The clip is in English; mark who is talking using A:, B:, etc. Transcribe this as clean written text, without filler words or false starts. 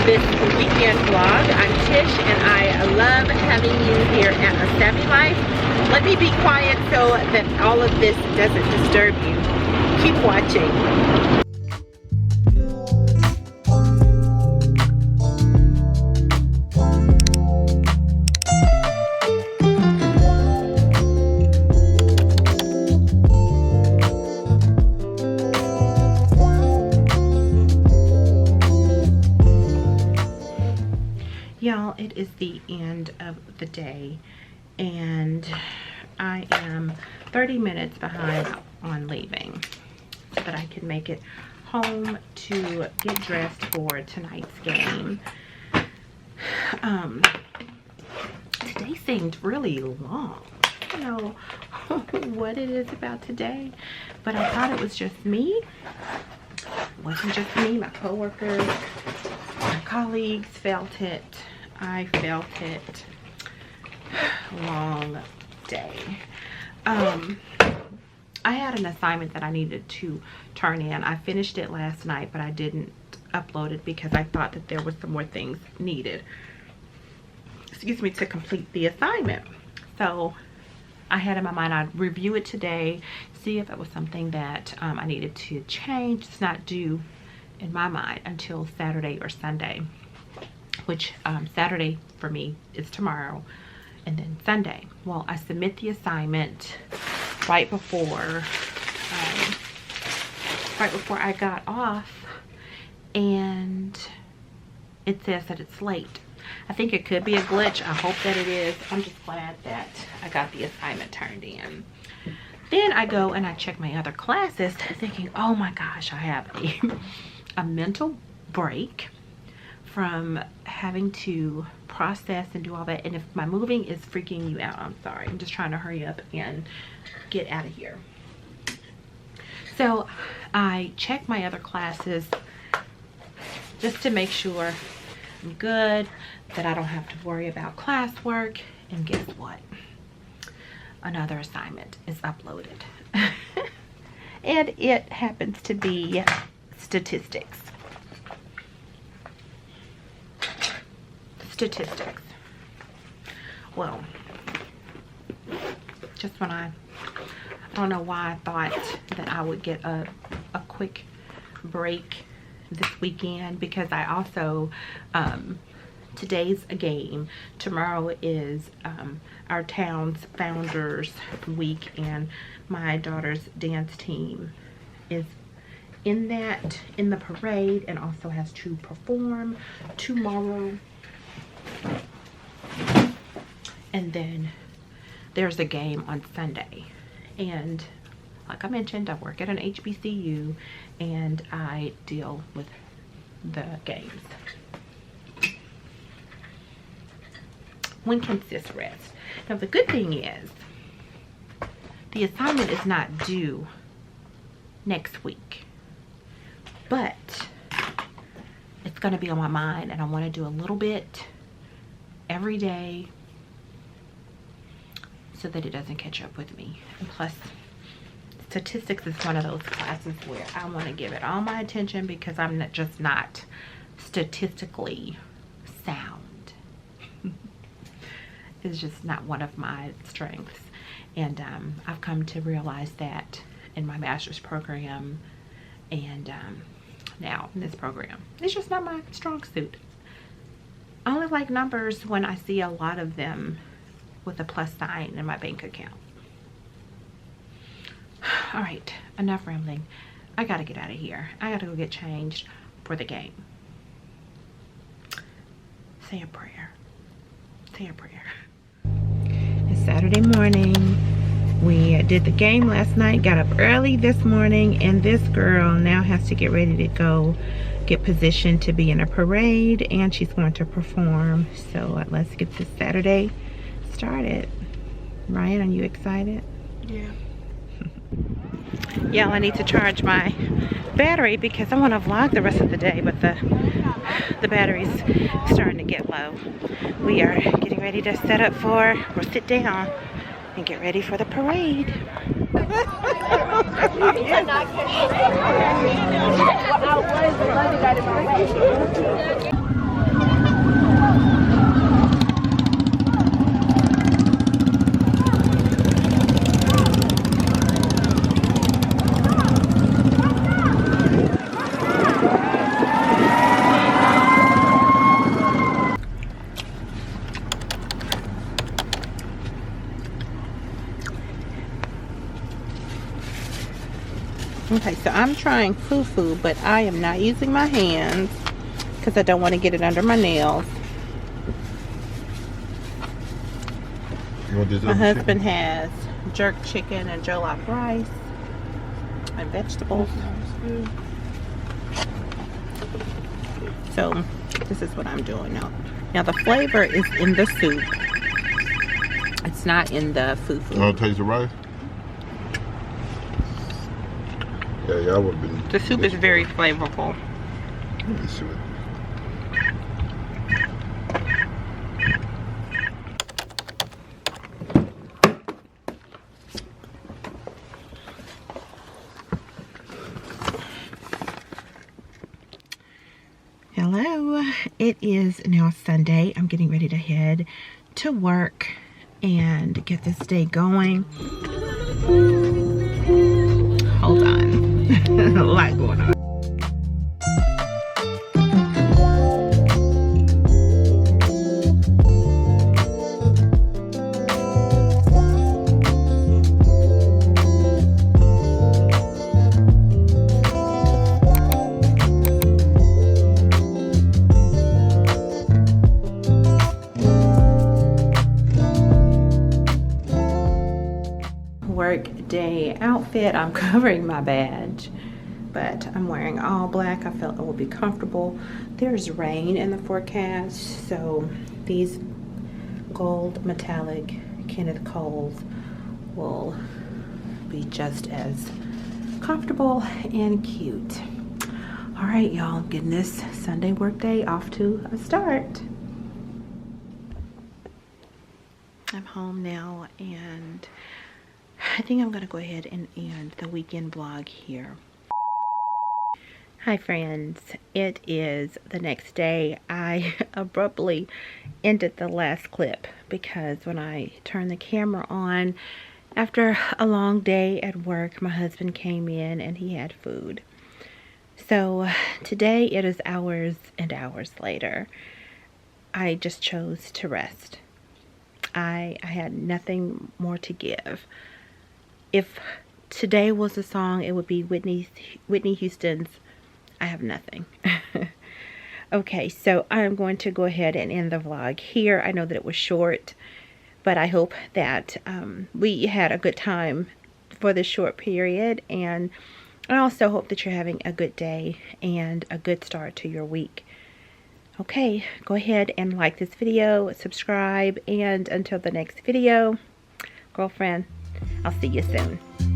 A: this weekend vlog. I'm Tish and I love having you here at A Savvy Life. Let me be quiet so that all of this doesn't disturb you. Keep watching. Y'all, it is the end of the day and I am 30 minutes behind on leaving so that I can make it home to get dressed for tonight's game. Today seemed really long. I don't know what it is about today, but I thought it was just me. It wasn't just me. My coworkers, my colleagues felt it. I felt it. Long day. I had an assignment that I needed to turn in. I finished it last night, but I didn't upload it because I thought that there was some more things needed, excuse me, to complete the assignment. So I had in my mind I'd review it today, see if it was something that I needed to change. It's not due in my mind until Saturday or Sunday, which Saturday for me is tomorrow, and then Sunday. Well, I submit the assignment right before I got off, and it says that it's late. I think it could be a glitch. I hope that it is. I'm just glad that I got the assignment turned in. Then I go and I check my other classes thinking, oh my gosh, I have a mental break from having to process and do all that. And if my moving is freaking you out, I'm sorry. I'm just trying to hurry up and get out of here. So I check my other classes just to make sure I'm good, that I don't have to worry about classwork. And guess what? Another assignment is uploaded. And it happens to be statistics. Statistics. Well, just when I don't know why I thought that I would get a quick break this weekend, because I also today's a game, tomorrow is our town's founders week, and my daughter's dance team is in the parade and also has to perform tomorrow. And then there's a game on Sunday, and like I mentioned, I work at an HBCU and I deal with the games. When can sis rest? Now the good thing is the assignment is not due next week, but it's going to be on my mind, and I want to do a little bit every day so that it doesn't catch up with me. And plus, statistics is one of those classes where I want to give it all my attention because I'm just not statistically sound. It's just not one of my strengths. And I've come to realize that in my master's program and now in this program. It's just not my strong suit. I only like numbers when I see a lot of them with a plus sign in my bank account. All right, enough rambling. I gotta get out of here. I gotta go get changed for the game. Say a prayer. Say a prayer. It's Saturday morning. We did the game last night, got up early this morning, and this girl now has to get ready to go get positioned to be in a parade, and she's going to perform. So let's get this Saturday started. Ryan, are you excited?
B: Yeah.
A: Yeah, I need to charge my battery because I want to vlog the rest of the day, but the battery's starting to get low. We are getting ready to set up for, or sit down and get ready for the parade. Okay, so I'm trying Fufu, but I am not using my hands because I don't want to get it under my nails.
B: You want this
A: My
B: other
A: husband
B: chicken?
A: has jerk chicken and jollof rice and vegetables. So this is what I'm doing now. Now the flavor is in the soup. It's not in the Fufu.
B: You want to taste the rice? Yeah, I would have been.
A: The soup is very flavorful.
B: Let me see what.
A: Hello, it is now Sunday. I'm getting ready to head to work and get this day going. Hold on. A lot going on. Work day outfit. I'm covering my badge, but I'm wearing all black. I felt it would be comfortable. There's rain in the forecast, so these gold metallic Kenneth Coles will be just as comfortable and cute. All right, y'all, getting this Sunday work day off to a start. I'm home now, and I think I'm gonna go ahead and end the weekend vlog here. Hi friends, it is the next day. I abruptly ended the last clip because when I turned the camera on after a long day at work, my husband came in and he had food. So today it is hours and hours later. I just chose to rest. I had nothing more to give. If today was a song, it would be Whitney Houston's I Have Nothing. Okay, so I'm going to go ahead and end the vlog here. I know that it was short, but I hope that we had a good time for this short period, and I also hope that you're having a good day and a good start to your week. Okay, go ahead and like this video, subscribe, and until the next video, girlfriend, I'll see you soon.